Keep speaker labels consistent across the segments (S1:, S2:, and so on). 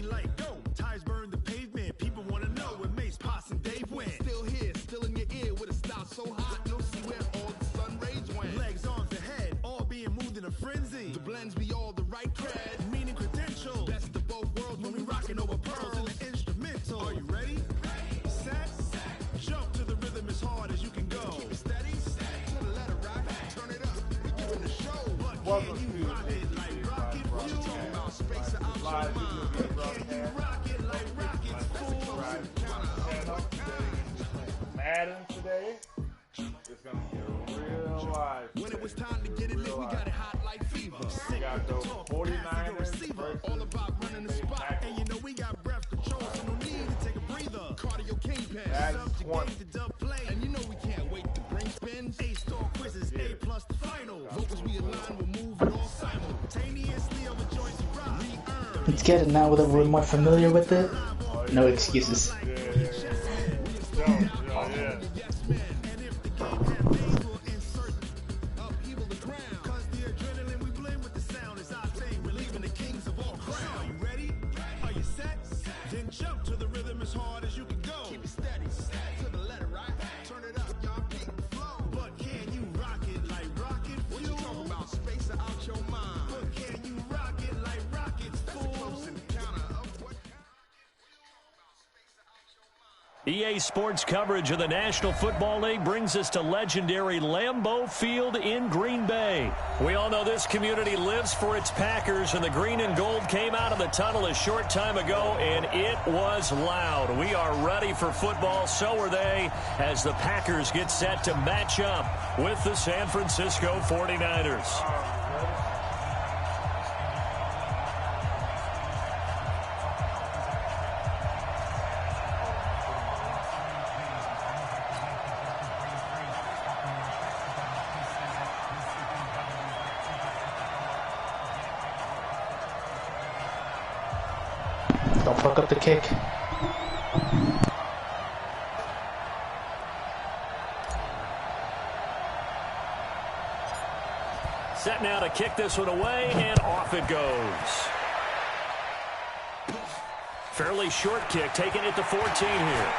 S1: like go. Ties burn the pavement. People want to know where Mace, Pops, and Dave went. Still here, still in your ear with a style so hot. No see where all the sun rays went. Legs, arms, ahead, all being moved in a frenzy. The blends be all the right cred, meaning credentials. Best of both worlds when we rocking over pearls in the instrumental. Are you ready? Set, jump to the rhythm as hard as you can go. Keep it steady, to the letter right. Turn it up, we're doing the show. But can you rock it like rocket fuel? Talking about space or out your mind. But can you rock it like rockets full?
S2: Madden today. It's gonna get real live.
S1: When it was time to get it lit, we got it hot like fever.
S2: We got those 49ers.
S1: All about running the spot. And you know we got breath control, so no need to take a breather. Cardio king pass, subjugate the dub play. And you know we can't wait to bring spins. A-star quizzes, A plus the final. Vocals we align, we'll move it all simultaneously over joints we rock.
S3: Let's get it now that we're more familiar with it. No excuses.
S4: EA Sports coverage of the National Football League brings us to legendary Lambeau Field in Green Bay. We all know this community lives for its Packers, and the green and gold came out of the tunnel a short time ago, and it was loud. We are ready for football, so are they, as the Packers get set to match up with the San Francisco 49ers.
S3: Don't fuck up the kick.
S4: Set now to kick this one away, and off it goes. Fairly short kick, taking it to 14 here.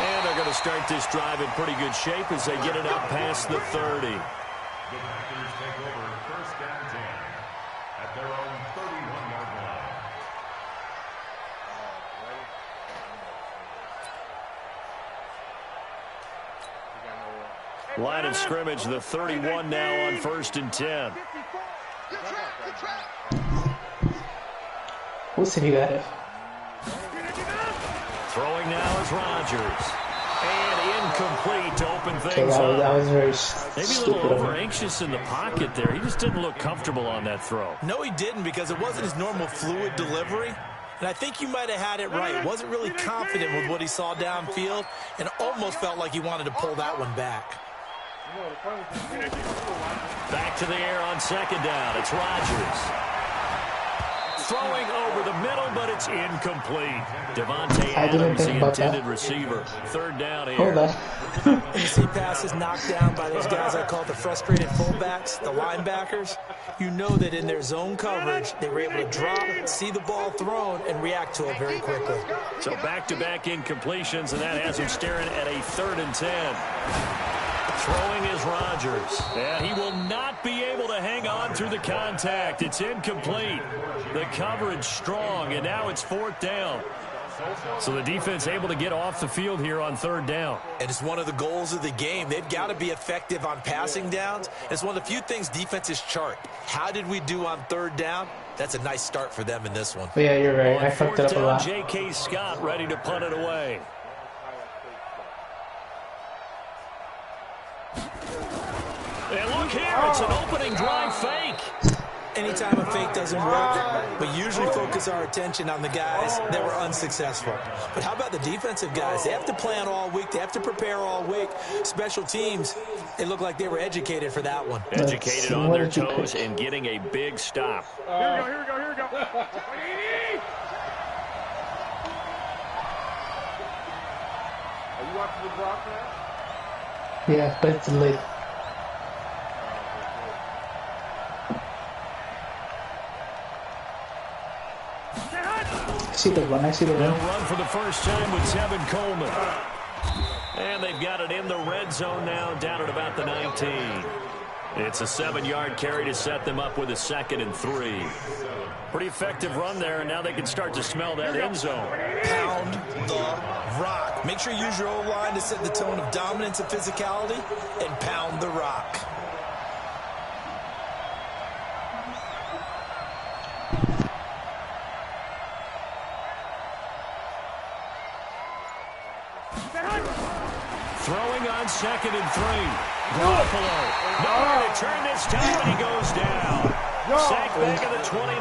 S4: And they're going to start this drive in pretty good shape as they get it up past the 30.
S5: The Packers take over first down 10 at their own 31-yard line.
S4: Line of scrimmage, the 31 now on 1st and 10.
S3: We'll see if you got it.
S4: Throwing now is Rodgers. And incomplete to open things
S3: Okay, that was very
S4: maybe a little over-anxious in the pocket there. He just didn't look comfortable on that throw.
S6: No, he didn't, because it wasn't his normal fluid delivery. And I think you might have had it right. Wasn't really confident with what he saw downfield and almost felt like he wanted to pull that one back.
S4: Back to the air on 2nd down. It's Rodgers. Throwing over the middle, but it's incomplete. Devontae Adams, the intended receiver. 3rd down here.
S3: Hold on.
S6: When you see passes knocked down by those guys I call the frustrated fullbacks, the linebackers, you know that in their zone coverage, they were able to drop, see the ball thrown, and react to it very quickly.
S4: So back-to-back incompletions, and that has him staring at a 3rd and 10. Throwing is Rodgers, and he will not be able to hang on through the contact. It's incomplete. The coverage strong, and now it's 4th down. So the defense able to get off the field here on 3rd down.
S6: And it's one of the goals of the game. They've got to be effective on passing downs. It's one of the few things defenses chart. How did we do on 3rd down? That's a nice start for them in this one.
S3: But yeah, you're right. I fucked it up a lot.
S4: J.K. Scott ready to punt it away. And look here, it's an opening drive fake.
S6: Anytime a fake doesn't work, we usually focus our attention on the guys that were unsuccessful. But how about the defensive guys? They have to plan all week. They have to prepare all week. Special teams, they look like they were educated for that one.
S4: Educated on their toes and getting a big stop.
S2: Here we go. Are you watching the broadcast?
S3: Yeah, but it's late. See the one. I see the
S4: They'll
S3: one.
S4: run for the first time with Tevin Coleman. And they've got it in the red zone now, down at about the 19. It's a 7-yard carry to set them up with a 2nd and 3. Pretty effective run there, and now they can start to smell that end zone.
S6: Pound the rock. Make sure you use your O-line to set the tone of dominance and physicality, and pound the rock.
S4: Throwing on 2nd and 3. Garoppolo. Nowhere to turn this time, and he goes down. Sacked back at the 29.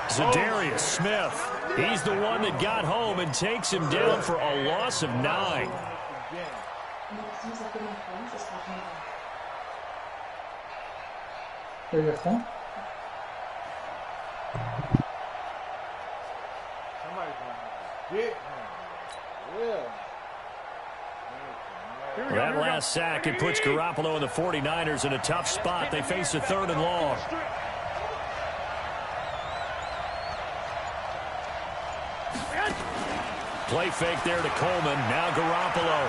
S4: Zadarius Smith. He's the one that got home and takes him down for a loss of 9.
S3: There's your phone.
S2: Somebody's going to get him. Yeah.
S4: That last sack, it puts Garoppolo and the 49ers in a tough spot. They face a 3rd and long. Play fake there to Coleman. Now Garoppolo.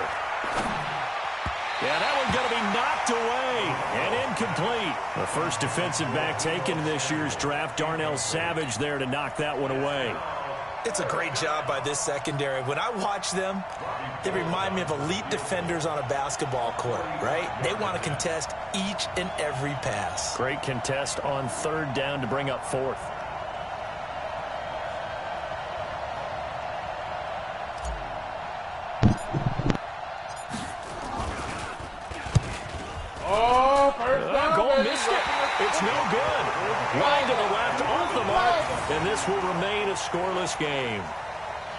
S4: Yeah, that one's going to be knocked away and incomplete. The first defensive back taken in this year's draft, Darnell Savage there to knock that one away.
S6: It's a great job by this secondary. When I watch them, they remind me of elite defenders on a basketball court, right? They want to contest each and every pass.
S4: Great contest on 3rd down to bring up 4th.
S2: Oh, first down.
S4: Goal missed it. It's no good. Wide to the left, off the mark, and this will remain a scoreless game.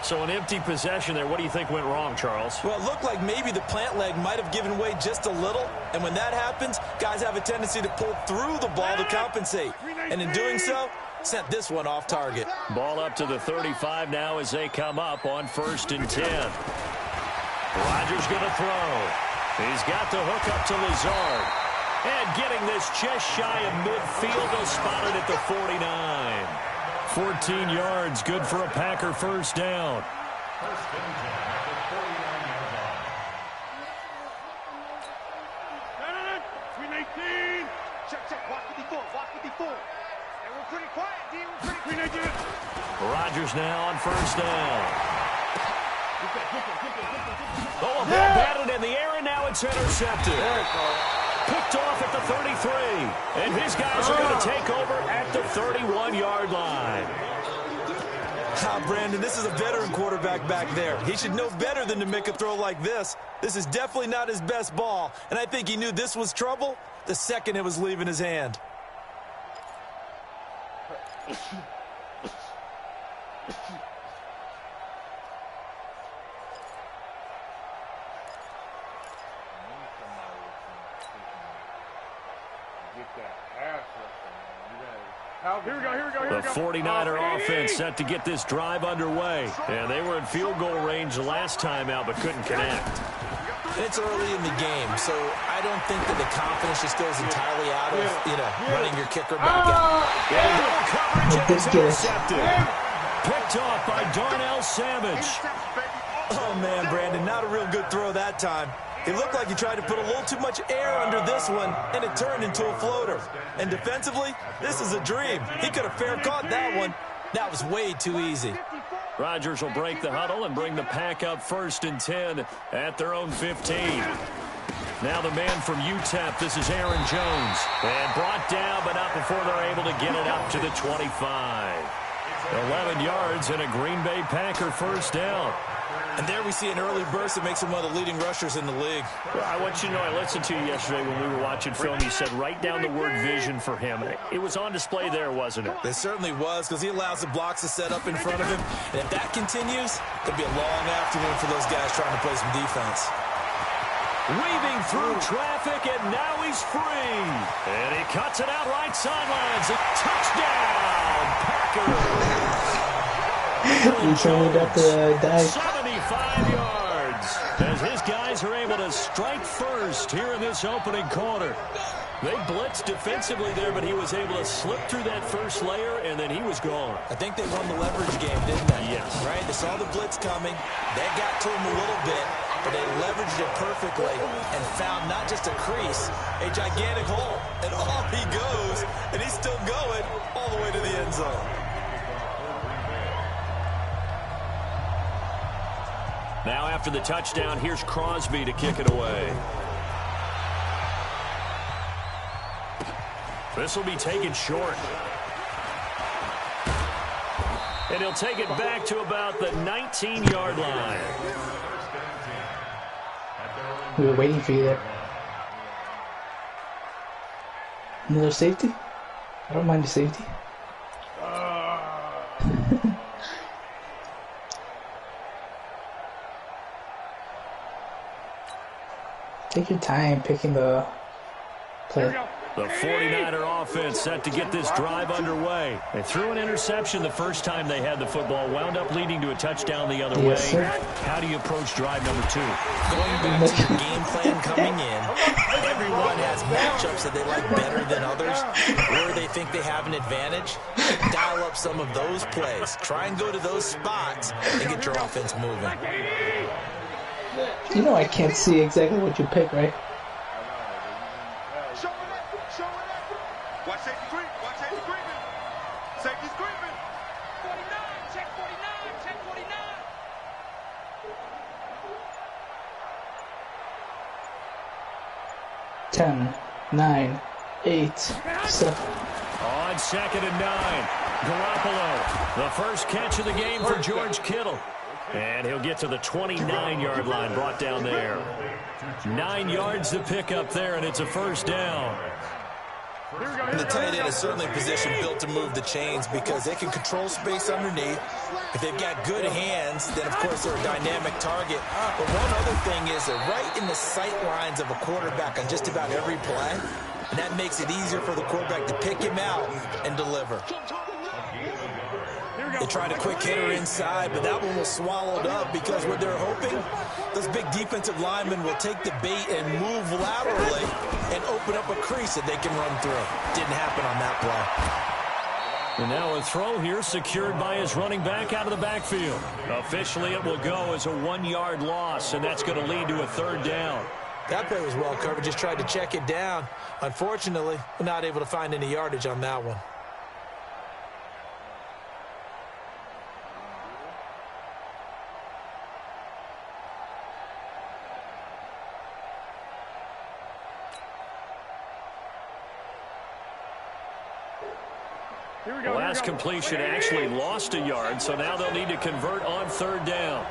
S4: So an empty possession there. What do you think went wrong, Charles?
S6: Well, it looked like maybe the plant leg might have given way just a little, and when that happens, guys have a tendency to pull through the ball to compensate, and in doing so, sent this one off target.
S4: Ball up to the 35 now as they come up on 1st and 10. Rodgers going to throw. He's got the hook up to Lazard. And getting this just shy of midfield, they'll spot it at the 49. 14 yards, good for a Packer first down.
S5: First and 10 at the 49-yard line.
S2: Between 18. Check. Watch the default. And we're pretty quiet, D. We're pretty quiet.
S4: Rodgers now on 1st down. Oh, a ball batted in the air, and now it's intercepted. Picked off at the 33. And his guys are going to take over at the 31-yard line.
S6: Brandon, this is a veteran quarterback back there. He should know better than to make a throw like this. This is definitely not his best ball, and I think he knew this was trouble the second it was leaving his hand.
S2: Here we go.
S4: The 49er offense set to get this drive underway. And they were in field goal range the last time out, but couldn't connect.
S6: It's early in the game, so I don't think that the confidence just goes entirely out of, running your kicker back out.
S4: Coverage is intercepted. Picked off by Darnell Savage.
S6: Oh, man, Brandon, not a real good throw that time. It looked like he tried to put a little too much air under this one, and it turned into a floater. And defensively, this is a dream. He could have fair caught that one. That was way too easy.
S4: Rodgers will break the huddle and bring the Pack up 1st and 10 at their own 15. Now the man from UTEP, this is Aaron Jones. And brought down, but not before they're able to get it up to the 25. 11 yards and a Green Bay Packer first down.
S6: And there we see an early burst that makes him one of the leading rushers in the league.
S4: Well, I want you to know, I listened to you yesterday when we were watching film. You said write down the word vision for him. It was on display there, wasn't it?
S6: It certainly was, because he allows the blocks to set up in front of him. And if that continues, it'll be a long afternoon for those guys trying to play some defense.
S4: Weaving through traffic, and now he's free. And he cuts it out right sidelines. A touchdown, Packers.
S3: You told me that to die.
S4: 75 yards as his guys are able to strike first here in this opening quarter. They blitzed defensively there, but he was able to slip through that first layer, and then he was gone.
S6: I think they won the leverage game, didn't they?
S4: Yes.
S6: Right? They saw the blitz coming. That got to him a little bit, but they leveraged it perfectly and found not just a crease, a gigantic hole. And off he goes, and he's still going all the way to the end zone.
S4: Now after the touchdown, here's Crosby to kick it away. This will be taken short. And he'll take it back to about the 19-yard line.
S3: We were waiting for you there. Another safety? I don't mind the safety. Take your time picking the play.
S4: The 49er offense set to get this drive underway. They threw an interception the first time they had the football, wound up leading to a touchdown the other way.
S3: Sir.
S4: How do you approach drive number 2?
S6: Going back to your game plan coming in, everyone has matchups that they like better than others, where they think they have an advantage. Dial up some of those plays. Try and go to those spots and get your offense moving.
S3: You know I can't see exactly what you pick, right?
S2: Watch safety creep. Watch safety creeping. Safety's creeping. 49. Check 49. Check 49.
S3: Ten, 9, 8, 7.
S4: On 2nd and 9, Garoppolo. The first catch of the game for George Kittle. And he'll get to the 29-yard line, brought down there. 9 yards to pick up there, and it's a first down.
S6: And the tight end is certainly a position built to move the chains because they can control space underneath. If they've got good hands, then, of course, they're a dynamic target. But one other thing is they're right in the sight lines of a quarterback on just about every play. And that makes it easier for the quarterback to pick him out and deliver. They tried a quick hitter inside, but that one was swallowed up because what they're hoping, those big defensive linemen will take the bait and move laterally and open up a crease that they can run through. Didn't happen on that play.
S4: And now a throw here secured by his running back out of the backfield. Officially, it will go as a 1-yard loss, and that's going to lead to a third down.
S6: That play was well covered. Just tried to check it down. Unfortunately, we're not able to find any yardage on that one.
S4: The last completion actually lost a yard, so now they'll need to convert on third down.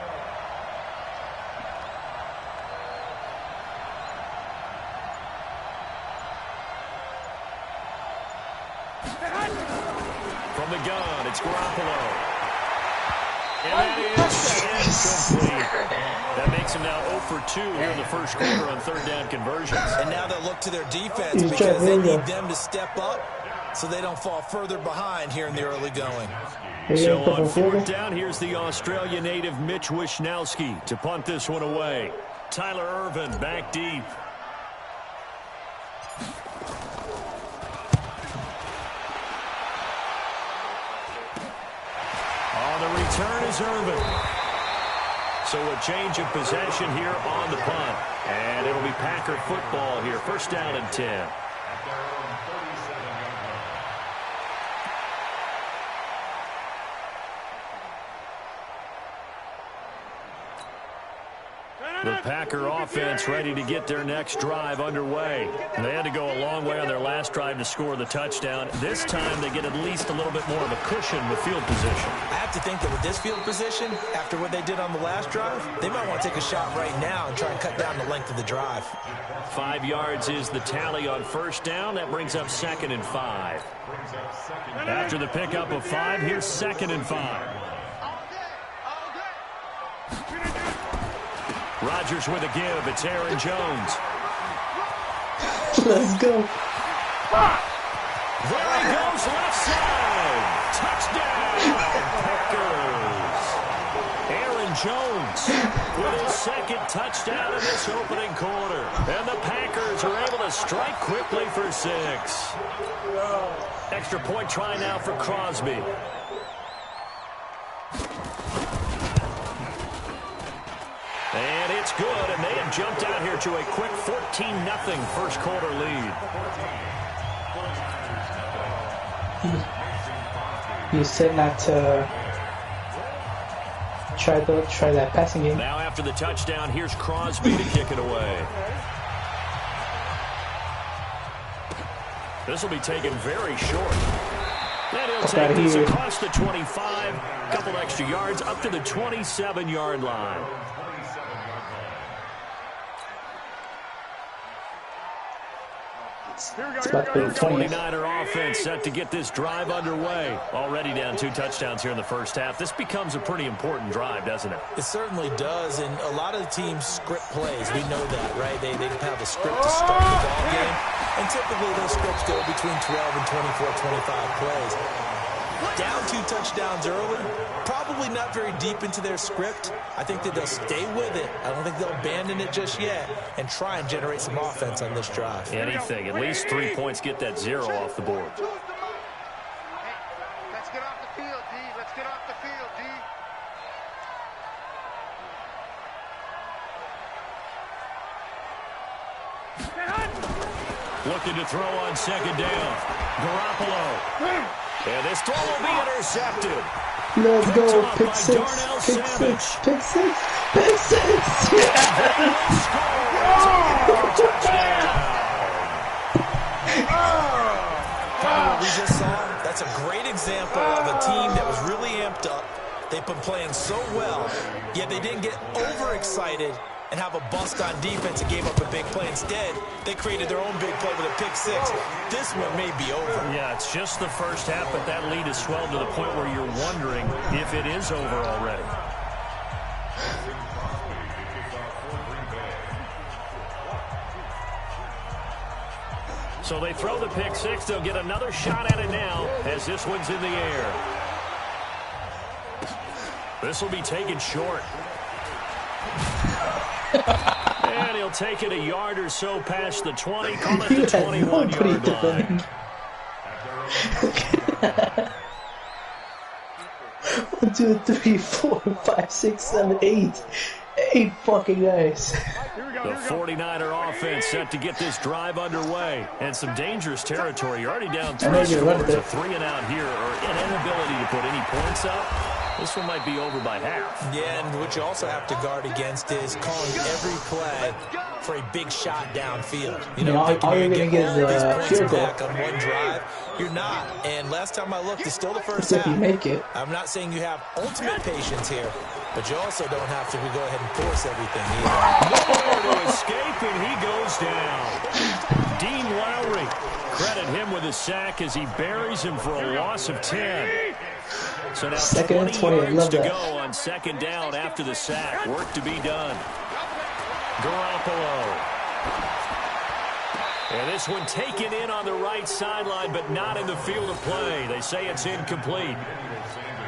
S4: From the gun, it's Garoppolo. And that is incomplete. That makes him now 0 for 2 here in the first quarter on third down conversions.
S6: And now they'll look to their defense because they need them to step up so they don't fall further behind here in the early going.
S4: So on fourth down, here's the Australia native Mitch Wishnowski to punt this one away. Tyler Ervin back deep. On the return is Ervin. So a change of possession here on the punt. And it'll be Packer football here. First down and 10. The Packer offense ready to get their next drive underway. They had to go a long way on their last drive to score the touchdown. This time they get at least a little bit more of a cushion with field position.
S6: I have to think that with this field position, after what they did on the last drive, they might want to take a shot right now and try and cut down the length of the drive.
S4: 5 yards is the tally on first down. That brings up 2nd and 5. After the pickup of 5, here's 2nd and 5. Rodgers with a give. It's Aaron Jones.
S3: Let's go.
S4: There he goes, left side. Touchdown, Packers. Aaron Jones with his second touchdown in this opening quarter. And the Packers are able to strike quickly for 6. Extra point try now for Crosby. And it's good, and they have jumped out here to a quick 14-0 first quarter lead.
S3: You said not to try that passing game.
S4: Now after the touchdown, here's Crosby to kick it away. This will be taken very short. And he'll take this across the 25, a couple extra yards up to the 27-yard line.
S3: It's about to be
S4: The 49er offense set to get this drive underway. Already down 2 touchdowns here in the first half. This becomes a pretty important drive, doesn't it?
S6: It certainly does, and a lot of the teams script plays. We know that, right? They have a script to start the ball game, and typically those scripts go between 12 and 24, 25 plays. Down 2 touchdowns early, probably not very deep into their script. I think that they'll stay with it. I don't think they'll abandon it just yet and try and generate some offense on this drive.
S4: Anything. At least 3 points, get that 0 off the board.
S2: Hey, let's get off the field, D. Let's get off the field, D.
S4: Looking to throw on second down. Garoppolo. And this throw will be intercepted.
S3: Let's go. Pick 6. Pick 6. Pick 6. Pick 6.
S6: What we just saw, that's a great example of a team that was really amped up. They've been playing so well, yet they didn't get overexcited and have a bust on defense and gave up a big play. Instead, they created their own big play with a pick 6. This one may be over.
S4: Yeah, it's just the first half, but that lead has swelled to the point where you're wondering if it is over already. So they throw the pick 6. They'll get another shot at it now as this one's in the air. This will be taken short. And he'll take it a yard or so past the 20. Call it the 21-yard line.
S3: 1, 2, 3, 4, 5, 6, 7, 8. 8 fucking guys.
S4: The 49er offense set to get this drive underway. And some dangerous territory. You're already down 3 scores. A 3 and out here, or an inability to put any points up. This one might be over by half.
S6: Yeah, and what you also have to guard against is calling every play for a big shot downfield. You know,
S3: all you're going to get is a field goal
S6: back on one drive. You're not. And last time I looked, it's still the first
S3: half.
S6: half.
S3: If you make it.
S6: I'm not saying you have ultimate patience here, but you also don't have to go ahead and force everything either.
S4: Nowhere to escape, and he goes down. Dean Lowry, credit him with a sack as he buries him for a loss of 10. So now 20 yards to go on second down after the sack. Work to be done. Garoppolo. And this one taken in on the right sideline, but not in the field of play. They say it's incomplete.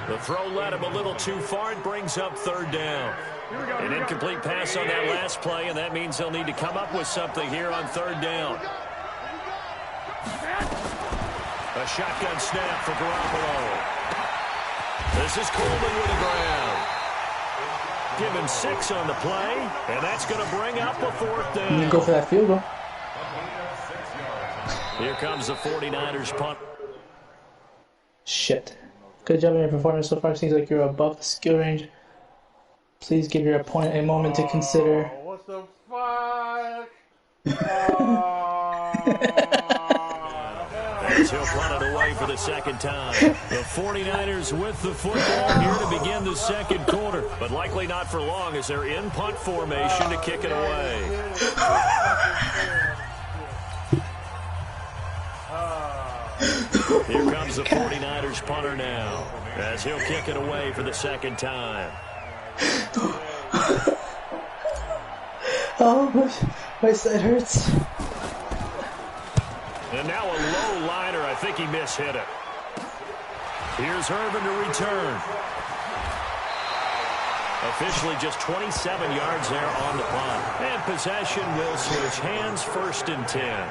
S4: The throw led him a little too far. It brings up third down. An incomplete pass on that last play, and that means they'll need to come up with something here on third down. A shotgun snap for Garoppolo. This is Coleman with the ground. Give him 6 on the play, and that's going to bring up a 4th down.
S3: You can go for that field goal.
S4: Here comes the 49ers punt.
S3: Shit. Good job in your performance so far. Seems like you're above the skill range. Please give your opponent a moment to consider.
S7: What the fuck?
S4: As he'll punt it away for the second time. The 49ers with the football here to begin the second quarter. But likely not for long as they're in punt formation to kick it away. Here comes the 49ers punter now as he'll kick it away for the second time.
S3: Oh, my side hurts.
S4: And now a low liner. I think he mishit it. Here's Irvin to return. Officially just 27 yards there on the punt. And possession will switch hands, 1st and 10.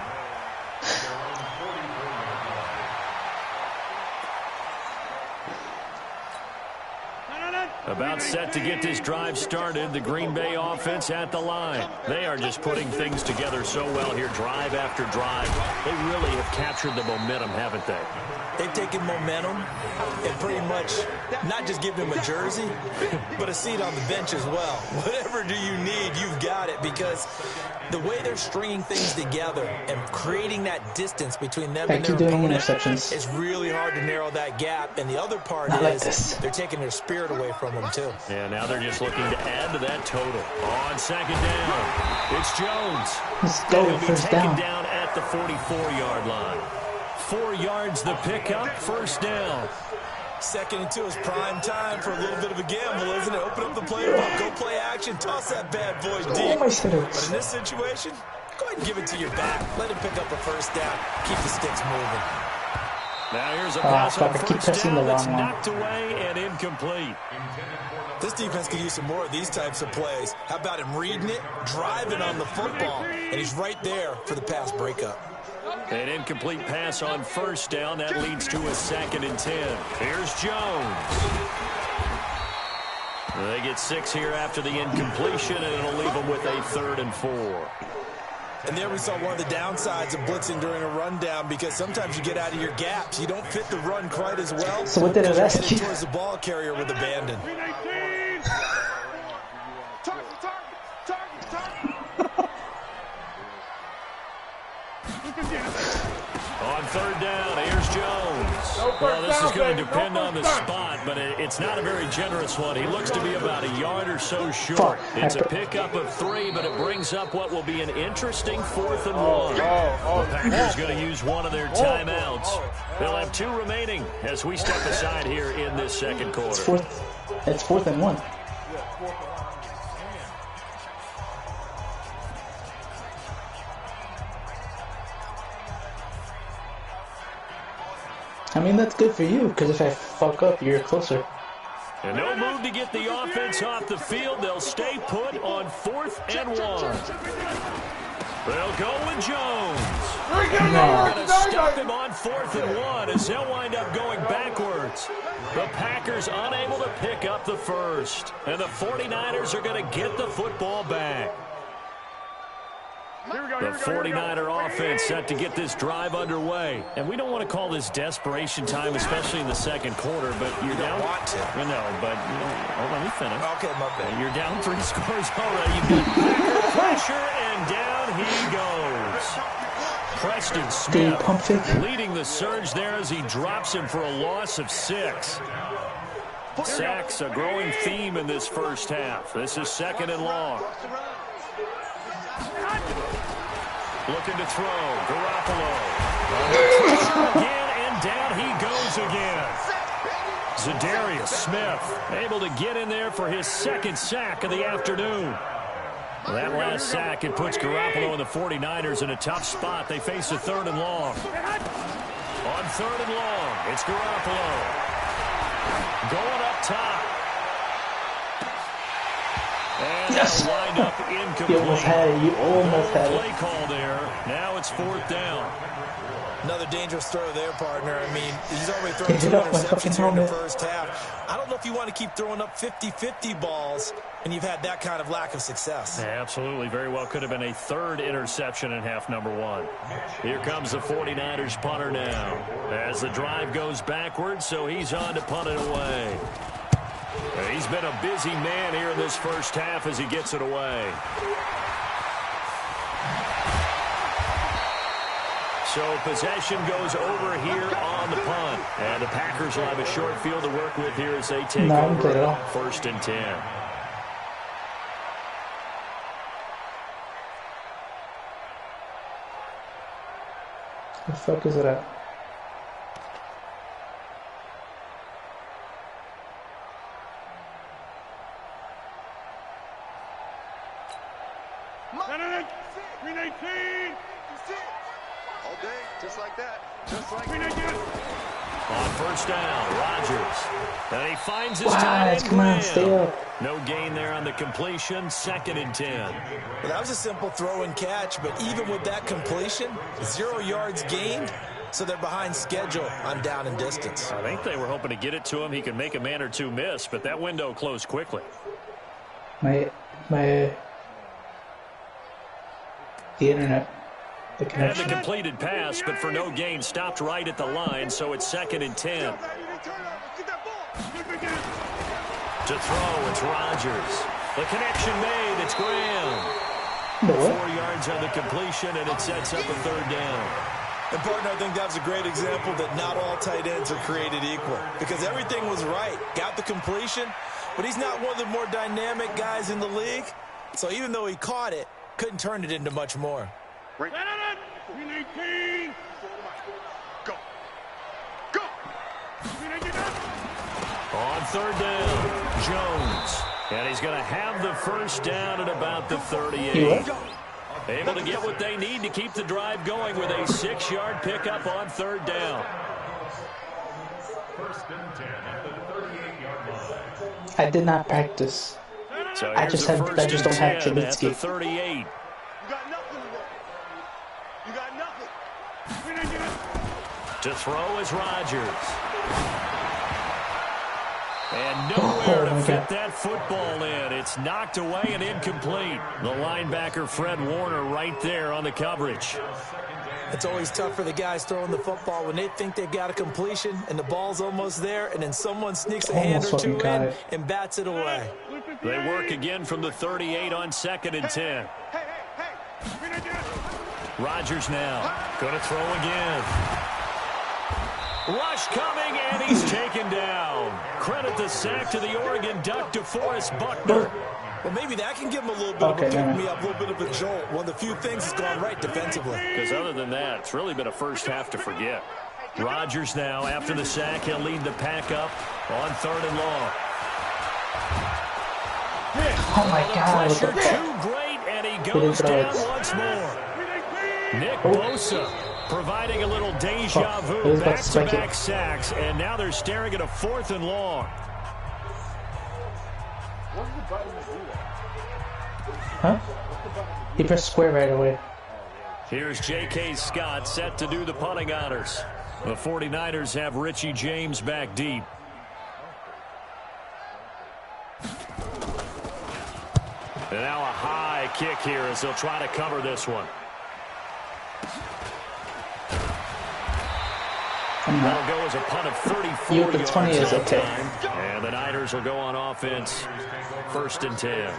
S4: About set to get this drive started. The Green Bay offense at the line. They are just putting things together so well here, drive after drive. They really have captured the momentum, haven't they?
S6: They've taken momentum and pretty much not just given him a jersey, but a seat on the bench as well. Whatever do you need, you've got it, because the way they're stringing things together and creating that distance between them and their opponent, it's really hard to narrow that gap. And the other part is they're taking their spirit away from them too.
S4: Yeah, now they're just looking to add to that total. On 2nd down, it's Jones.
S3: He'll
S4: be taken down at the 44-yard line. 4 yards the pickup, 1st down.
S6: 2nd and 2 is prime time for a little bit of a gamble, isn't it? Open up the playbook, go play action, toss that bad boy deep. But in this situation, go ahead and give it to your back. Let him pick up a 1st down. Keep the sticks moving.
S4: Now here's a pass on 1st down that's knocked away and incomplete.
S6: This defense could use some more of these types of plays. How about him reading it, driving on the football, and he's right there for the pass breakup.
S4: An incomplete pass on 1st down. That leads to a 2nd and 10. Here's Jones. They get 6 here after the incompletion, and it'll leave them with a 3rd and 4.
S6: And there we saw one of the downsides of blitzing during a rundown, because sometimes you get out of your gaps. You don't fit the run quite as well.
S3: So what did it ask you?
S6: Towards the ball carrier with abandon.
S4: On 3rd down, here's Jones. Well, this is going to depend on the spot, but it's not a very generous one. He looks to be about a yard or so short. It's a pickup of 3, but it brings up what will be an interesting 4th and 1. The Packers going to use one of their timeouts. They'll have 2 remaining as we step aside here in this 2nd quarter.
S3: It's 4th and 1. I mean, that's good for you, because if I fuck up, you're closer.
S4: And no move to get the offense off the field. They'll stay put on 4th and 1. They'll go with Jones. They're going to stop him on 4th and 1 as they'll wind up going backwards. The Packers unable to pick up the 1st. And the 49ers are going to get the football back. The 49er offense set to get this drive underway. And we don't want to call this desperation time, especially in the 2nd quarter, but you're down.
S6: Want to.
S4: No, but let me finish.
S6: Okay, my bad.
S4: You're down 3 scores already. You've got Packer pressure, and down he goes. Preston Smith leading the surge there as he drops him for a loss of 6. Sacks, a growing theme in this 1st half. This is 2nd and long. Looking to throw. Garoppolo. Again, and down he goes again. Zadarius Smith able to get in there for his 2nd sack of the afternoon. That last sack, it puts Garoppolo and the 49ers in a tough spot. They face a 3rd and long. On 3rd and long, it's Garoppolo. Going up top. And
S3: yes.
S4: Wind up incomplete.
S3: You almost had it. You almost had it.
S4: Play call there. Now it's 4th down.
S6: Another dangerous throw there, partner. I mean, he's already thrown 2 interceptions here in the 1st half. I don't know if you want to keep throwing up 50-50 balls when you've had that kind of lack of success.
S4: Yeah, absolutely. Very well could have been a 3rd interception in half number 1. Here comes the 49ers punter now. As the drive goes backwards, so he's on to punt it away. He's been a busy man here in this 1st half as he gets it away. So possession goes over here on the punt. And the Packers will have a short field to work with here as they take over 1st and 10.
S3: The fuck is it at?
S2: All day, just like that. Just like
S4: On 1st down, Rodgers. And he finds his tight end.
S3: Come on, stay up.
S4: No gain there on the completion, 2nd and 10.
S6: Well, that was a simple throw and catch, but even with that completion, 0 yards gained, so they're behind schedule on down and distance.
S4: I think they were hoping to get it to him. He could make a man or two miss, but that window closed quickly.
S3: The internet. The
S4: And
S3: connection.
S4: the completed pass, but for no gain, stopped right at the line, so it's 2nd and 10. To throw, it's Rodgers. The connection made, it's Graham.
S3: No what?
S4: 4 yards on the completion, and it sets up a 3rd down.
S6: And, partner, I think that was a great example that not all tight ends are created equal because everything was right. Got the completion, but he's not one of the more dynamic guys in the league. So even though he caught it, couldn't turn it into much more.
S2: Go. Go.
S4: On 3rd down, Jones. And he's going to have the 1st down at about the 38. Able to get what they need to keep the drive going with a 6-yard pickup on 3rd down.
S5: 1st and 10 at the 38-yard line.
S3: I did not practice.
S4: So
S3: I just don't have Trubisky.
S4: at the 38.
S2: You got nothing. You got nothing.
S4: To throw is Rodgers. And nowhere to fit that football in. It's knocked away and incomplete. The linebacker, Fred Warner, right there on the coverage.
S6: It's always tough for the guys throwing the football when they think they've got a completion and the ball's almost there, and then someone sneaks a hand or two in and bats it away.
S4: They work again from the 38 on 2nd and 10. Rodgers now going to throw again. Rush coming, and he's taken down. Credit the sack to the Oregon Duck, DeForest Buckner.
S6: Well, maybe that can give him a little bit of a pick-me-up, a little bit of a jolt. One of the few things that's gone right defensively.
S4: Because other than that, it's really been a first half to forget. Rodgers now, after the sack, he'll lead the pack up on 3rd and long.
S3: Oh my God!
S4: Pressure too great, and he goes down once more. Nick Bosa providing a little deja vu, back-to-back sacks, and now they're staring at a 4th and long.
S3: Huh? He pressed square right away.
S4: Here's J.K. Scott set to do the punting honors. The 49ers have Richie James back deep. And now a high kick here as they'll try to cover this one. That'll go as a punt of 34 yards
S3: the 20 is okay.
S4: time. And the Niners will go on offense, 1st and 10.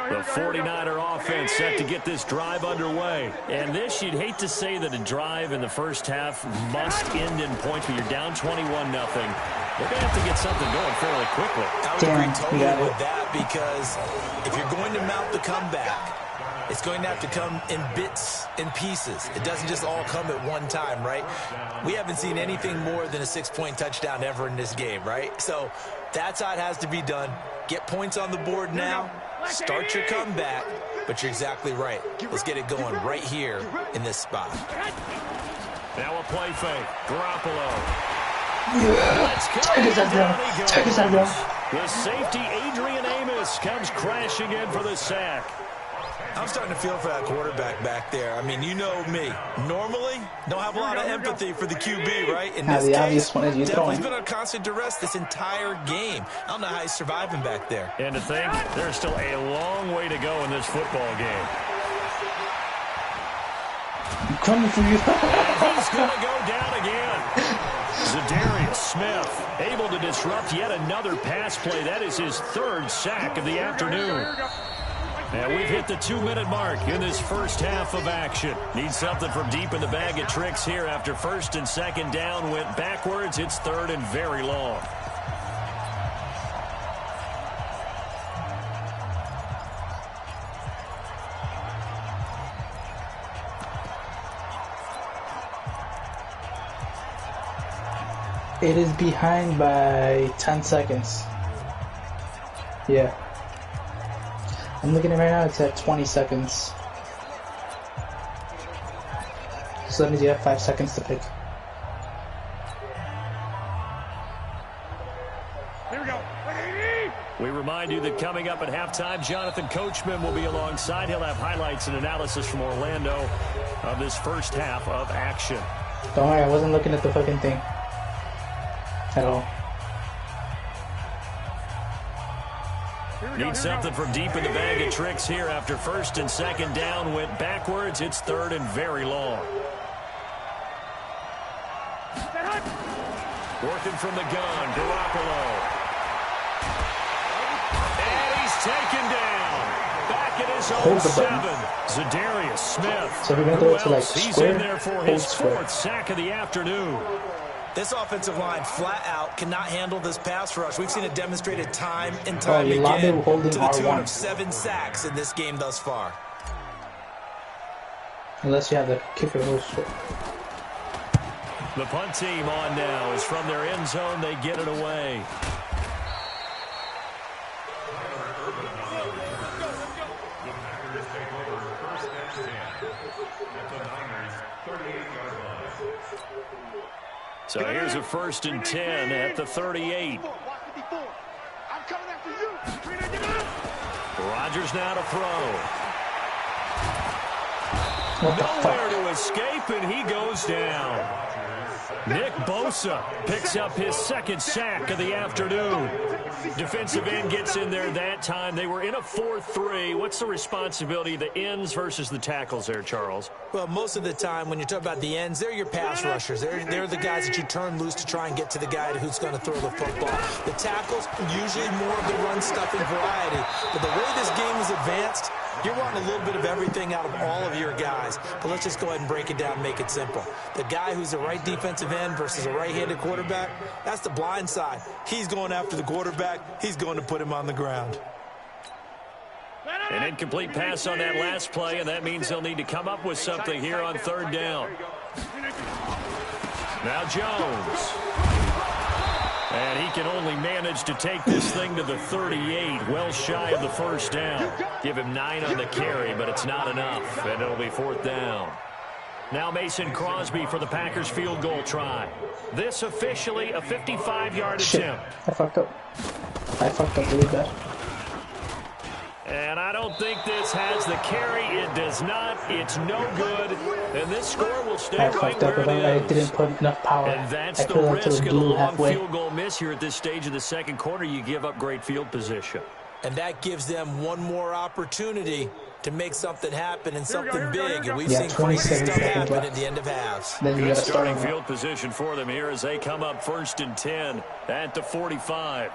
S4: The 49er offense set to get this drive underway. And this, you'd hate to say that a drive in the first half must end in points, but you're down 21-0. They're going to have to get something going fairly quickly.
S6: I would agree totally with that because if you're going to mount the comeback, it's going to have to come in bits and pieces. It doesn't just all come at one time, right? We haven't seen anything more than a 6-point touchdown ever in this game, right? So that's how it has to be done. Get points on the board now. Start your comeback. But you're exactly right. Let's get it going right here in this spot.
S4: Now a play fake. Garoppolo.
S3: Let's go.
S4: The safety, Adrian Amos, comes crashing in for the sack.
S6: I'm starting to feel for that quarterback back there. I mean, you know me. Normally, don't have a lot of empathy for the QB, right? In this case, definitely been on constant duress this entire game. I don't know how he's surviving back there.
S4: And to think, there's still a long way to go in this football game.
S3: I'm coming for you.
S4: He's going to go down again. Zadarius Smith able to disrupt yet another pass play. That is his 3rd sack of the afternoon. And we've hit the 2-minute mark in this first half of action. Need something from deep in the bag of tricks here after 1st and 2nd down went backwards. It's 3rd and very long.
S3: It is behind by 10 seconds. Yeah. I'm looking at it right now, it's at 20 seconds. So that means you have 5 seconds to pick.
S2: Here we go.
S4: We remind you that coming up at halftime, Jonathan Coachman will be alongside. He'll have highlights and analysis from Orlando of this first half of action.
S3: Don't worry, I wasn't looking at the fucking thing at all.
S4: Need something from deep in the bag of tricks here after first and second down went backwards. It's third and very long. Working from the gun, Garoppolo. And he's taken down. Back at his own 7. Zadarius Smith.
S3: So we're going to go to like
S4: He's
S3: square,
S4: in there for his fourth sack of the afternoon.
S6: This offensive line flat out cannot handle this pass rush. We've seen it demonstrated time and time again to the tune of 7 sacks in this game thus far.
S3: Unless you have the kicker loose.
S4: The punt team on now is from their end zone. They get it away. So here's a first and 10 at the 38. Rodgers now to throw. Nowhere to escape, and he goes down. Nick Bosa picks up his second sack of the afternoon. Defensive end gets in there that time. They were in a 4-3. What's the responsibility of the ends versus the tackles there, Charles?
S6: Well, most of the time when you talk about the ends, they're your pass rushers. They're the guys that you turn loose to try and get to the guy who's going to throw the football. The tackles, usually more of the run-stuffing variety. But the way this game is advanced, you're wanting a little bit of everything out of all of your guys. But let's just go ahead and break it down and make it simple. The guy who's a right defensive end versus a right-handed quarterback, that's the blind side. He's going after the quarterback. He's going to put him on the ground.
S4: An incomplete pass on that last play, and that means they'll need to come up with something here on third down. Now Jones. And he can only manage to take this thing to the 38, well shy of the first down. Give him 9 on the carry, but it's not enough, and it'll be fourth down. Now Mason Crosby for the Packers field goal try. This officially a 55-yard attempt.
S3: I fucked up really bad.
S4: And I don't think this has the carry. It does not. It's no good. And this score will stay right where it is.
S3: I didn't put enough power.
S4: And that's the risk of a long field goal miss here at this stage of the second quarter. You give up great field position.
S6: And that gives them one more opportunity to make something happen and something big. And we've seen crazy stuff happen at the end of halves.
S4: Good starting field position for them here as they come up first and 10 at the 45.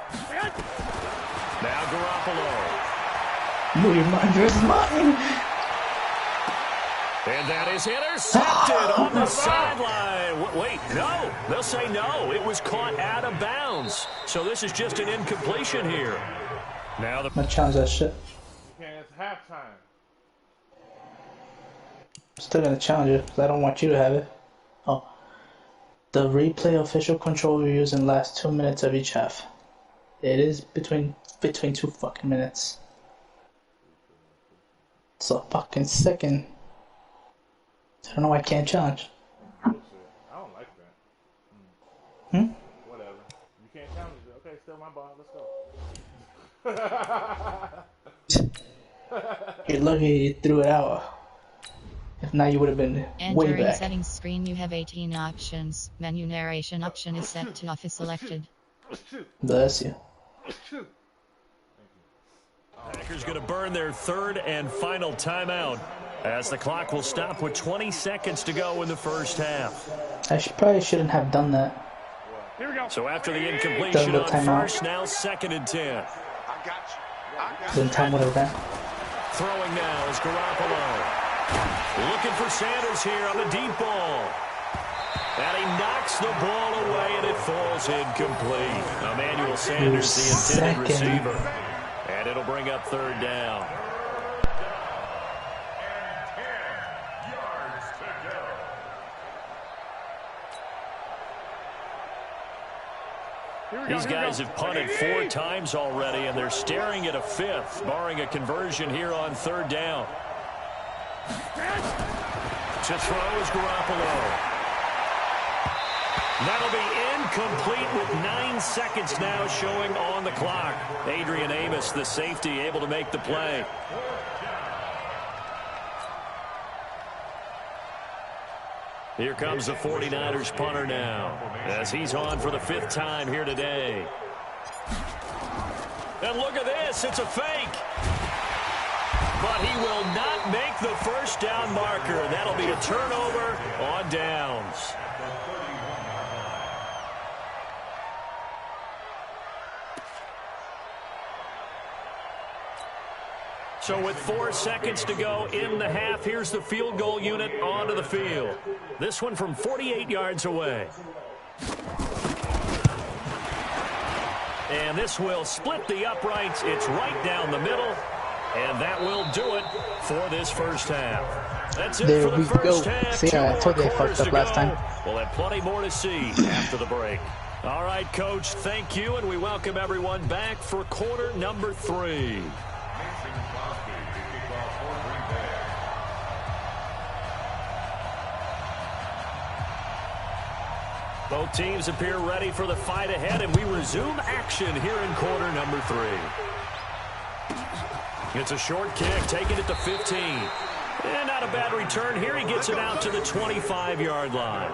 S4: Now Garoppolo.
S3: Rodgers mine.
S4: And that is intercepted on the sideline. Wait, no. They'll say no. It was caught out of bounds. So this is just an incompletion here. Now the...
S3: I'm gonna challenge that shit.
S7: Okay, it's halftime.
S3: I'm still gonna challenge it because I don't want you to have it. Oh. The replay official control reviews in the last 2 minutes of each half. It is between 2 fucking minutes. It's a fucking second. I don't know why I can't challenge.
S7: I don't like that. Whatever. You can't challenge it. Okay, still my ball. Let's go.
S3: You're lucky you threw it out. If not, you would have been way
S8: Entering
S3: back.
S8: settings screen, you have 18 options. Menu narration option is set to off is selected.
S3: Bless you.
S4: Packers going to burn their third and final timeout as the clock will stop with 20 seconds to go in the first half.
S3: I probably shouldn't have done that.
S2: Here we go.
S4: So after the incompletion on first, now second and 10.
S2: I got you.
S3: Then time would have been.
S4: Throwing now is Garoppolo. Looking for Sanders here on the deep ball. And he knocks the ball away and it falls incomplete. Emmanuel Sanders, the intended receiver. And it'll bring up third down. These guys have punted 4 times already, and they're staring at a 5th, barring a conversion here on third down. To throw is Garoppolo. That'll be incomplete with 9 seconds now showing on the clock. Adrian Amos, the safety, able to make the play. Here comes the 49ers punter now, as he's on for the 5th time here today. And look at this, it's a fake. But he will not make the first down marker. That'll be a turnover on downs. So with 4 seconds to go in the half, here's the field goal unit onto the field. This one from 48 yards away. And this will split the uprights. It's right down the middle. And that will do it for this first half. That's it for the first half.
S3: See, I told you I fucked up last time.
S4: We'll have plenty more to see after the break. All right, Coach, thank you. And we welcome everyone back for quarter number 3. Both teams appear ready for the fight ahead, and we resume action here in quarter number 3. It's a short kick, taking it to 15. And not a bad return here. He gets it out to the 25-yard line.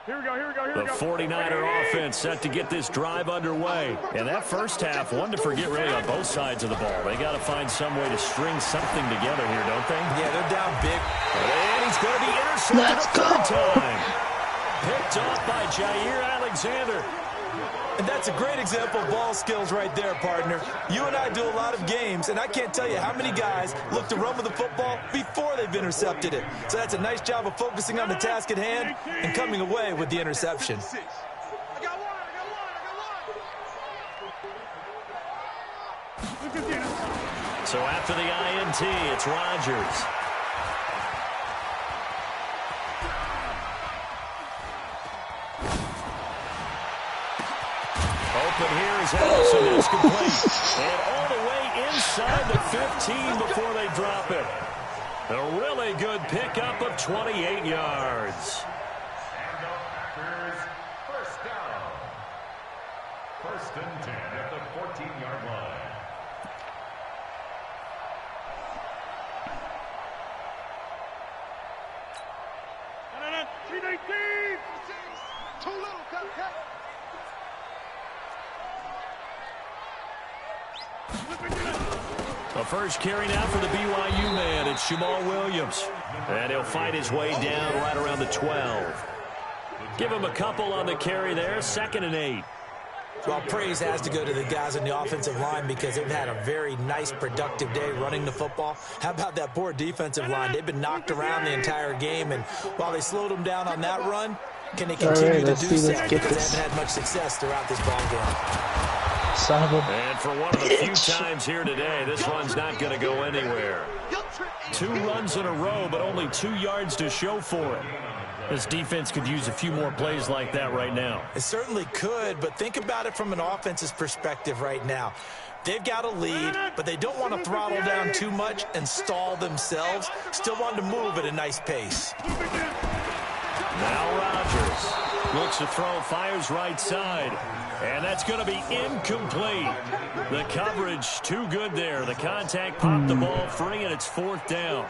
S4: The 49er offense set to get this drive underway. And that first half, one to forget really on both sides of the ball. They got to find some way to string something together here, don't they?
S6: Yeah, they're down big.
S4: And he's going to be intercepted a 3rd time. Picked off by Jair Alexander.
S6: And that's a great example of ball skills right there, partner. You and I do a lot of games, and I can't tell you how many guys look to run with the football before they've intercepted it. So that's a nice job of focusing on the task at hand and coming away with the interception.
S4: So after the INT, it's Rodgers. Open here is Allison. It's complete. And all the way inside the 15 before they drop it. A really good pickup of 28 yards.
S5: And the Packers first down. 1st and 10 at the 14-yard line.
S2: Too little, cut.
S4: The first carry now for the BYU man. It's Jamal Williams. And he'll fight his way down right around the 12. Give him a couple on the carry there. 2nd and 8.
S6: Well, praise has to go to the guys on the offensive line because they've had a very nice, productive day running the football. How about that poor defensive line? They've been knocked around the entire game, and while they slowed them down on that run, can they continue to do so? Because they haven't had much success throughout this ball game.
S3: Son of a...
S4: And for one of the few times here today, this run's not going to go anywhere. 2 runs in a row, but only 2 yards to show for it. This defense could use a few more plays like that right now.
S6: It certainly could, but think about it from an offense's perspective right now. They've got a lead, but they don't want to throttle down too much and stall themselves. Still want to move at a nice pace.
S4: Now Rodgers looks to throw, fires right side. And that's going to be incomplete. The coverage too good there. The contact popped the ball free, and it's 4th down.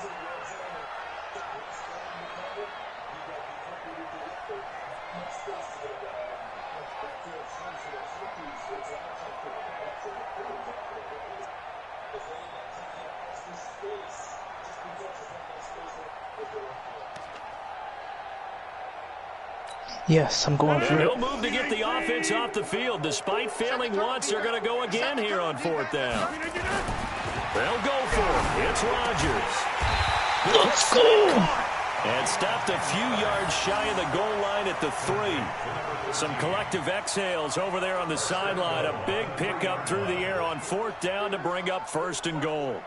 S3: Yes, I'm going for it.
S4: They'll move to get the offense off the field. Despite failing once, they're going to go again here on 4th down. They'll go for it. It's Rodgers.
S3: Let's go.
S4: And stopped a few yards shy of the goal line at the 3. Some collective exhales over there on the sideline. A big pickup through the air on 4th down to bring up 1st and goal.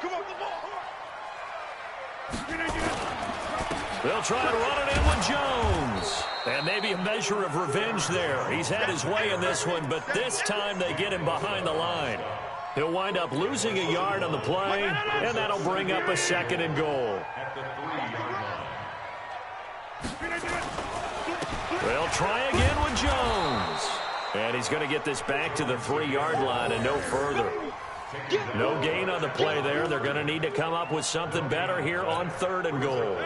S2: Come on, the ball.
S4: They'll try to run it in with Jones. And maybe a measure of revenge there. He's had his way in this one, but this time they get him behind the line. He'll wind up losing a yard on the play, and that'll bring up a 2nd and goal. They'll try again with Jones. And he's going to get this back to the 3-yard line and no further. No gain on the play there. They're going to need to come up with something better here on 3rd and goal.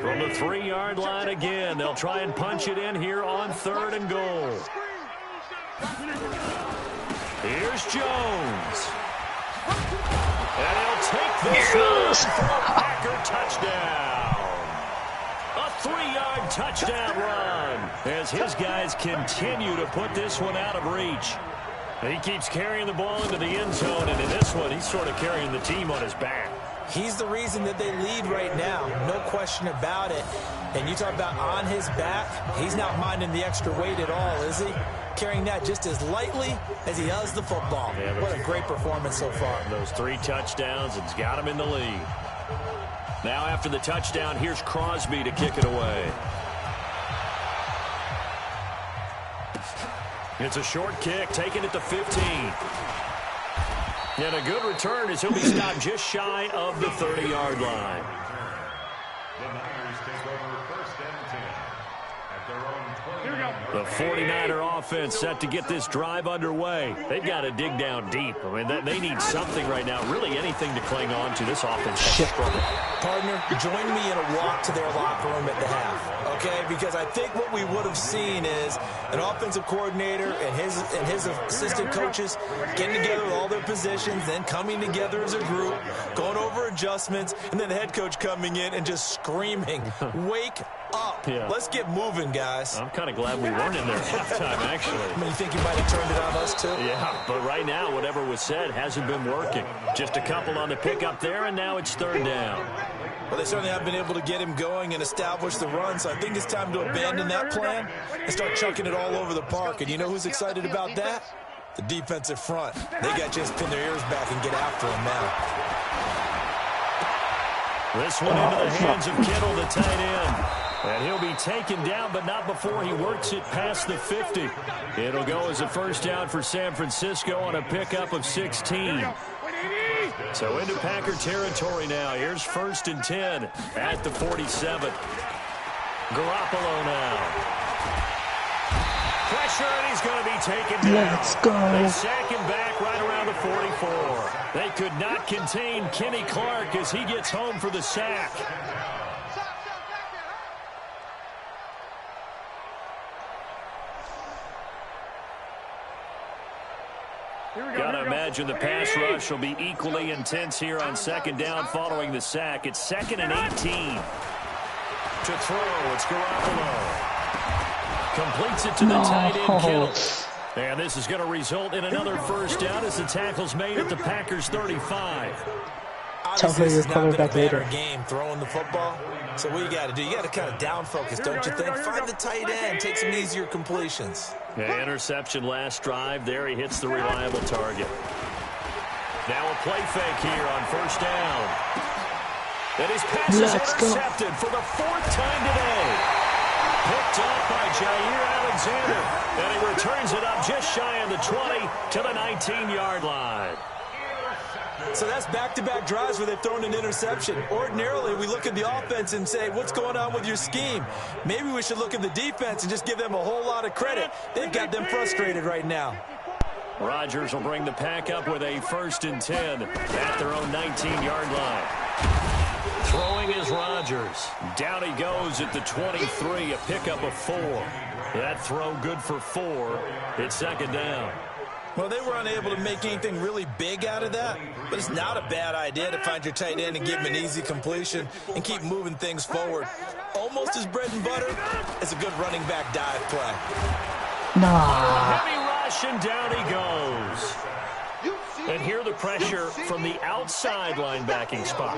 S4: From the 3-yard line again, they'll try and punch it in here on 3rd and goal. Here's Jones. And he'll take this one for a Packer touchdown. A 3-yard touchdown run as his guys continue to put this one out of reach. He keeps carrying the ball into the end zone, and in this one, he's sort of carrying the team on his back.
S6: He's the reason that they lead right now, no question about it. And you talk about on his back, he's not minding the extra weight at all, is he? Carrying that just as lightly as he does the football. Yeah, what a great performance so far.
S4: Those 3 touchdowns, it's got him in the lead. Now after the touchdown, here's Crosby to kick it away. It's a short kick, taken at the 15. And a good return as he'll be stopped just shy of the 30-yard line.
S5: The Niners take over 1st and 10 at their own 20.
S4: The 49er offense set to get this drive underway. They've got to dig down deep. I mean, they need something right now, really anything to cling on to. This offense has struggled.
S6: Partner, join me in a walk to their locker room at the half, okay? Because I think what we would have seen is an offensive coordinator and his assistant coaches getting together with all their positions, then coming together as a group, going over adjustments, and then the head coach coming in and just screaming, wake up.
S4: Yeah.
S6: Let's get moving, guys.
S4: I'm kind of glad we weren't in there at halftime, actually.
S6: I mean, you think you might have turned it on us, too?
S4: Yeah, but right now, whatever was said hasn't been working. Just a couple on the pickup there, and now it's 3rd down.
S6: Well, they certainly have been able to get him going and establish the run, so I think it's time to abandon that plan and start chucking it all over the park. And you know who's excited about that? The defensive front. They got just pin their ears back and get after him now.
S4: This one into the hands of Kittle, the tight end. And he'll be taken down, but not before he works it past the 50. It'll go as a 1st down for San Francisco on a pickup of 16. So into Packer territory now. Here's 1st and 10 at the 47. Garoppolo now. Pressure, and he's going to be taken down.
S3: Let's go.
S4: They sack him back right around the 44. They could not contain Kenny Clark as he gets home for the sack. Gotta imagine the pass rush will be equally intense here on 2nd down following the sack. It's 2nd and 18. To throw, it's Garoppolo. Completes it to the tight end, Kittle. And this is going to result in another 1st down as the tackle's made at the Packers' 35.
S6: Obviously, this has not been a better game throwing the football. So what you got to do, you got to kind of down focus, don't you think? Find the tight end, take some easier completions.
S4: Yeah, interception last drive. There he hits the reliable target. Now a play fake here on 1st down. And his pass is intercepted for the 4th time today. Picked up by Jair Alexander. And he returns it up just shy of the 20 to the 19-yard line.
S6: So that's back-to-back drives where they've thrown an interception. Ordinarily, we look at the offense and say, what's going on with your scheme? Maybe we should look at the defense and just give them a whole lot of credit. They've got them frustrated right now.
S4: Rodgers will bring the pack up with a 1st and 10 at their own 19-yard line. Throwing is Rodgers. Down he goes at the 23, a pickup of 4. That throw good for 4. It's 2nd down.
S6: Well, they were unable to make anything really big out of that, but it's not a bad idea to find your tight end and give him an easy completion and keep moving things forward. Almost as bread and butter as a good running back dive play.
S3: Nah.
S4: Heavy rush, and down he goes. And here the pressure from the outside linebacking spot.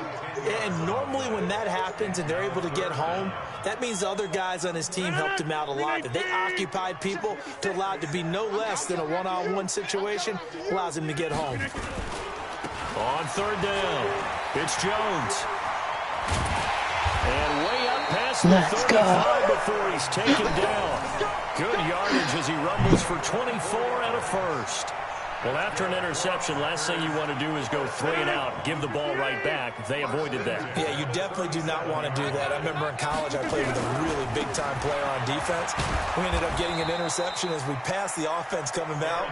S6: And normally when that happens and they're able to get home, that means the other guys on his team helped him out a lot. That they occupied people to allow it to be no less than a one-on-one situation, allows him to get home.
S4: On 3rd down, it's Jones. And way out the
S3: Let's go.
S4: 35 before he's taken down. Good yardage as he rumbles for 24 and a first. Well, after an interception, last thing you want to do is go 3 and out, give the ball right back. They avoided that.
S6: Yeah, you definitely do not want to do that. I remember in college I played with a really big-time player on defense. We ended up getting an interception as we passed the offense coming out.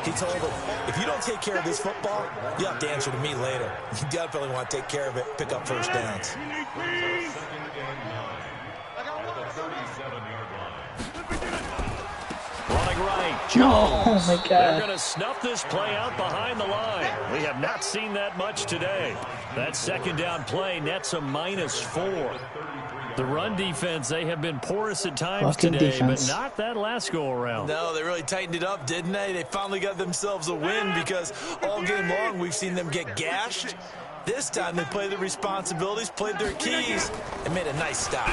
S6: He told him, if you don't take care of this football, you have to answer to me later. You definitely want to take care of it, pick up first downs.
S4: Running right,
S3: No,
S4: Jones.
S3: oh my God.
S4: They're going to snuff this play out behind the line. We have not seen that much today. That second down play nets a -4. The run defense, they have been porous at times
S3: Fucking
S4: today,
S3: defense.
S4: but not that last go-around.
S6: No, they really tightened it up, didn't they? They finally got themselves a win because all game long we've seen them get gashed. This time they played their responsibilities, played their keys, and made a nice stop.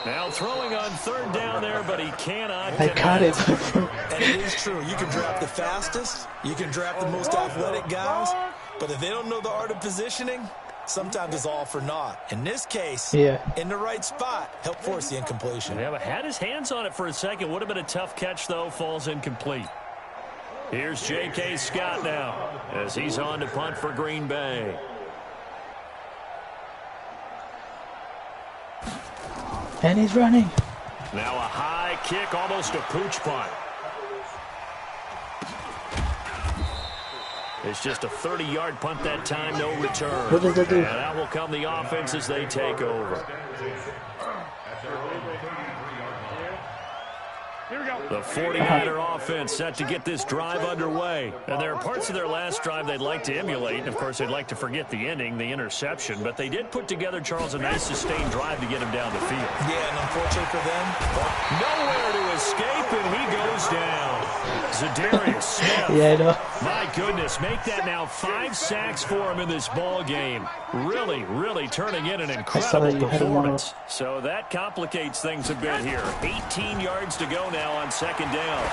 S4: Now throwing on third down there, but he cannot
S3: I
S4: connect.
S3: caught it.
S6: And it is true. You can draft the fastest. You can draft the most athletic guys. But if they don't know the art of positioning, sometimes it's all for naught. In this case,
S3: Yeah.
S6: in the right spot, help force the incompletion.
S4: Yeah, but had his hands on it for a second. Would have been a tough catch, though. Falls incomplete. Here's J.K. Scott now as he's on to punt for Green Bay.
S3: And he's running.
S4: Now a high kick, almost a pooch punt. It's just a 30-yard punt that time, no return.
S3: What does it do?
S4: And that will come the offense as they take over.
S7: Here we go.
S4: The 49er offense set to get this drive underway. And there are parts of their last drive they'd like to emulate. And, of course, they'd like to forget the ending, the interception. But they did put together, Charles, a nice sustained drive to get him down the field.
S6: Yeah, and unfortunately for them,
S4: Nowhere to escape, and he goes down. Za'Darius Smith.
S3: Yeah, I know.
S4: My goodness, make that now 5 sacks for him in this ball game. Really, really turning in an
S3: saw
S4: incredible
S3: that you had a
S4: performance. So that complicates things a bit here. 18 yards to go now on second down.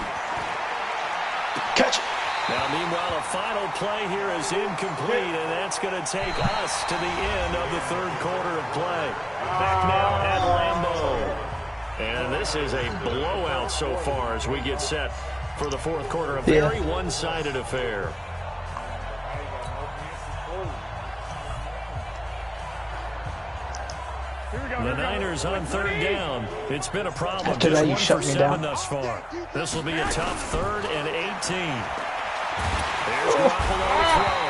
S3: Catch it.
S4: Now, meanwhile, a final play here is incomplete, and that's going to take us to the end of the third quarter of play. Back now at Lambeau. And this is a blowout so far as we get set for the fourth quarter. A very one-sided affair. The Niners on third down. It's been a problem.
S3: After
S4: Just
S3: that, you
S4: 1
S3: shut
S4: for
S3: me
S4: 7
S3: down.
S4: thus far. This will be a tough 3rd and 18. There's Garoppolo to throw.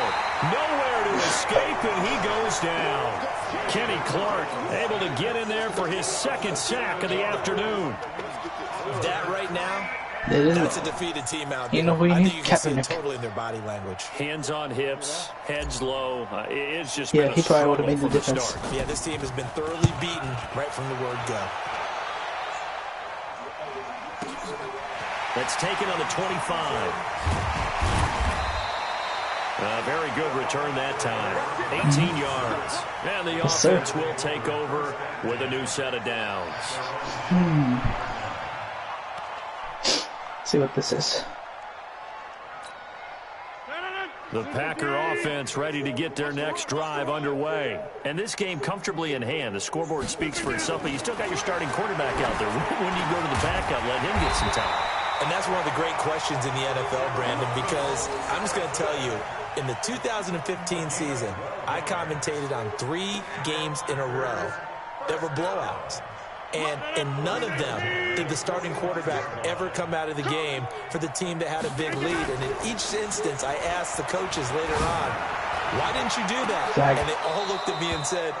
S4: Nowhere to escape, and he goes down. Kenny Clark able to get in there for his 2nd sack of the afternoon.
S6: that right now,
S3: It
S6: that's
S3: is.
S6: a defeated team out there.
S3: You know who you
S6: I
S3: need?
S6: think you can see it
S3: Kaepernick.
S6: totally in their body language.
S4: Hands on hips, heads low. It's just
S3: Yeah,
S4: been a
S3: he probably would
S4: struggle
S3: have made the
S4: from the
S3: difference.
S4: start.
S6: Yeah, this team has been thoroughly beaten right from the word go.
S4: That's taken on the 25. A very good return that time. 18 yards. And the
S3: Yes, sir.
S4: offense will take over with a new set of downs.
S3: See what this is.
S4: The Packer offense ready to get their next drive underway. And this game comfortably in hand. The scoreboard speaks for itself, but you still got your starting quarterback out there. When you go to the backup, let him get some time.
S6: And that's one of the great questions in the NFL, Brandon, because I'm just going to tell you, in the 2015 season, I commentated on 3 games in a row that were blowouts. And in none of them did the starting quarterback ever come out of the game for the team that had a big lead. And in each instance, I asked the coaches later on, why didn't you do that?
S3: Zach.
S6: And they all looked at me and said,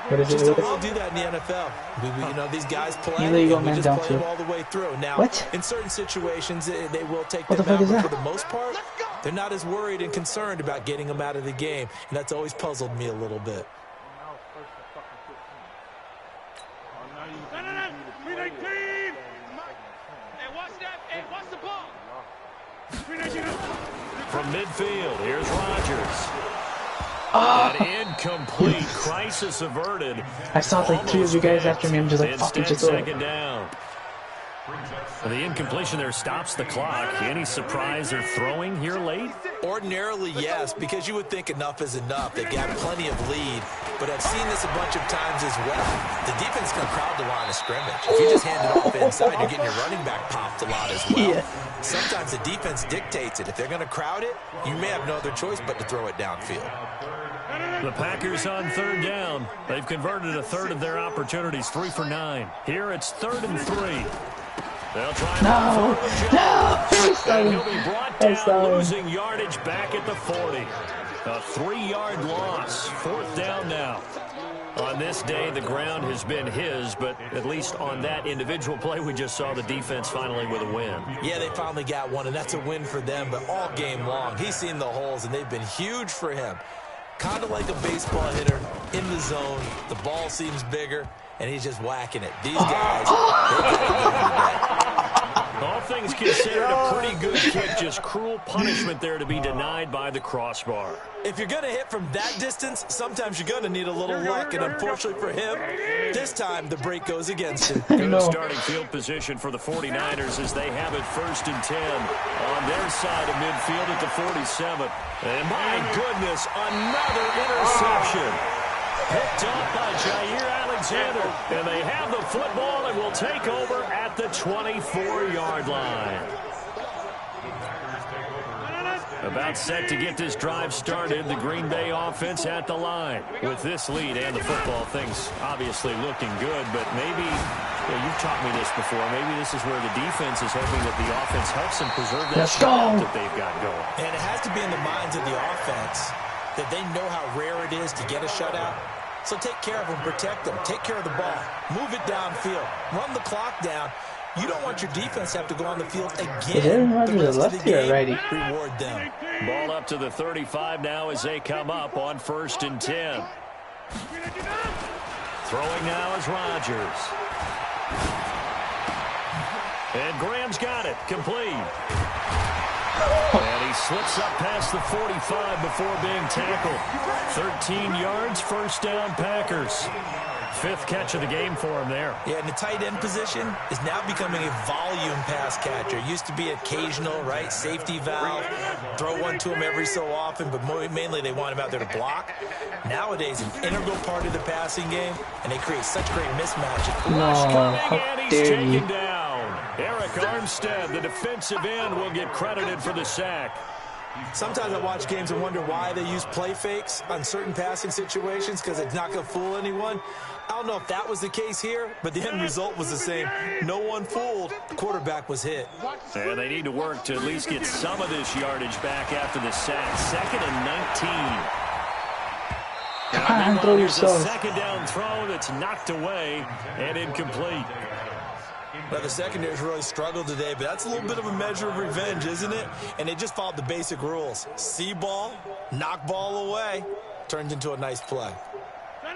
S3: What is
S6: just
S3: it?
S6: don't do that in the NFL. You know, these guys play,
S3: Illegal
S6: and we
S3: man
S6: just play them
S3: downfield.
S6: all the way through. Now,
S3: What?
S6: in certain situations, they will take
S3: What the
S6: them out,
S3: fuck is
S6: but
S3: that?
S6: for the most part, they're not as worried and concerned about getting them out of the game. And that's always puzzled me a little bit.
S4: From midfield, here's Rodgers. An incomplete, crisis averted.
S3: I saw like 3 of you guys after me. I'm just like,
S4: Instead,
S3: fucking just over.
S4: second down. The incompletion there stops the clock. Any surprise they're throwing here late?
S6: Ordinarily, yes, because you would think enough is enough. They've got plenty of lead, but I've seen this a bunch of times as well. The defense can crowd the line of scrimmage. If you just hand it off inside, you're getting your running back popped a lot as well. Yeah. Sometimes the defense dictates it. If they're going to crowd it, you may have no other choice but to throw it downfield.
S4: The Packers on third down. They've converted a third of their opportunities, 3 for 9. Here it's 3rd and 3. They'll try
S3: No.
S4: and he'll be brought down, losing yardage back at the 40. A 3-yard loss. 4th down now. On this day, the ground has been his, but at least on that individual play, we just saw the defense finally with a win.
S6: Yeah, they finally got one, and that's a win for them, but all game long, he's seen the holes, and they've been huge for him. Kind of like a baseball hitter in the zone. The ball seems bigger, and he's just whacking it. These guys, they got to go today.
S4: All things considered, a pretty good kick. Just cruel punishment there to be denied by the crossbar.
S6: If you're going to hit from that distance, sometimes you're going to need a little luck. And unfortunately for him, this time the break goes against him.
S4: Good starting field position for the 49ers as they have it 1st and 10 on their side of midfield at the 47. And my goodness, another interception. Picked up by Jair Alexander. And they have the football and will take over at the 24-yard line. About set to get this drive started, the Green Bay offense at the line. With this lead and the football, things obviously looking good, but maybe, you've taught me this before, maybe this is where the defense is hoping that the offense helps them preserve that shot that they've got going.
S6: And it has to be in the minds of the offense that they know how rare it is to get a shutout. So take care of them, protect them, take care of the ball, move it downfield, run the clock down. You don't want your defense to have to go on the field again. The rest of the game, reward them.
S4: Ball up to the 35 now as they come up on 1st and 10. Throwing now is Rodgers. And Graham's got it, complete. And he slips up past the 45 before being tackled. 13 yards, 1st down Packers. 5th catch of the game for him there.
S6: Yeah, and the tight end position is now becoming a volume pass catcher. Used to be occasional, right? Safety valve. Throw one to him every so often, but mainly they want him out there to block. Nowadays, an integral part of the passing game, and they create such great mismatches.
S4: And he's taken down. Eric Armstead, the defensive end, will get credited for the sack.
S6: Sometimes I watch games and wonder why they use play fakes on certain passing situations because it's not going to fool anyone. I don't know if that was the case here, but the end result was the same. No one fooled. The quarterback was hit.
S4: And they need to work to at least get some of this yardage back after the sack. 2nd and 19. Here's a 2nd down throw that's knocked away and incomplete.
S6: Well, the secondary's really struggled today, but that's a little bit of a measure of revenge, isn't it? And they just followed the basic rules. See ball, knock ball away, turned into a nice play.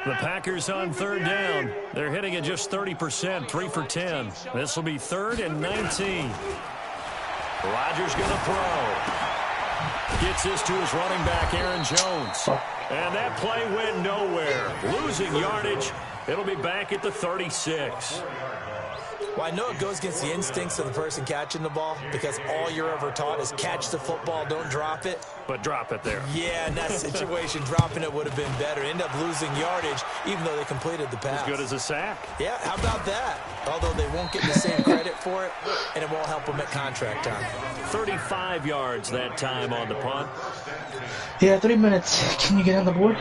S4: The Packers on 3rd down. They're hitting at just 30%, 3 for 10. This will be 3rd and 19. Rodgers going to throw. Gets this to his running back, Aaron Jones. And that play went nowhere. Losing yardage. It'll be back at the 36.
S6: Well, I know it goes against the instincts of the person catching the ball because all you're ever taught is catch the football, don't drop it.
S4: But drop it there.
S6: Yeah, in that situation, dropping it would have been better. End up losing yardage, even though they completed the pass.
S4: As good as a sack.
S6: Yeah, how about that? Although they won't get the same credit for it, and it won't help them at contract time.
S4: 35 yards that time on the punt.
S3: Yeah, 3 minutes. Can you get on the board?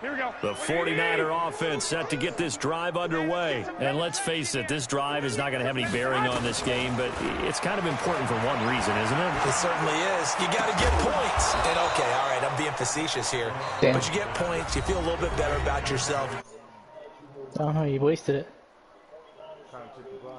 S7: Here we go.
S4: The 49er offense set to get this drive underway. And let's face it, this drive is not going to have any bearing on this game, but it's kind of important for one reason, isn't it?
S6: It certainly is. You got to get points. And okay, all right, I'm being facetious here. Damn. But you get points, you feel a little bit better about yourself.
S3: I don't know, you wasted it.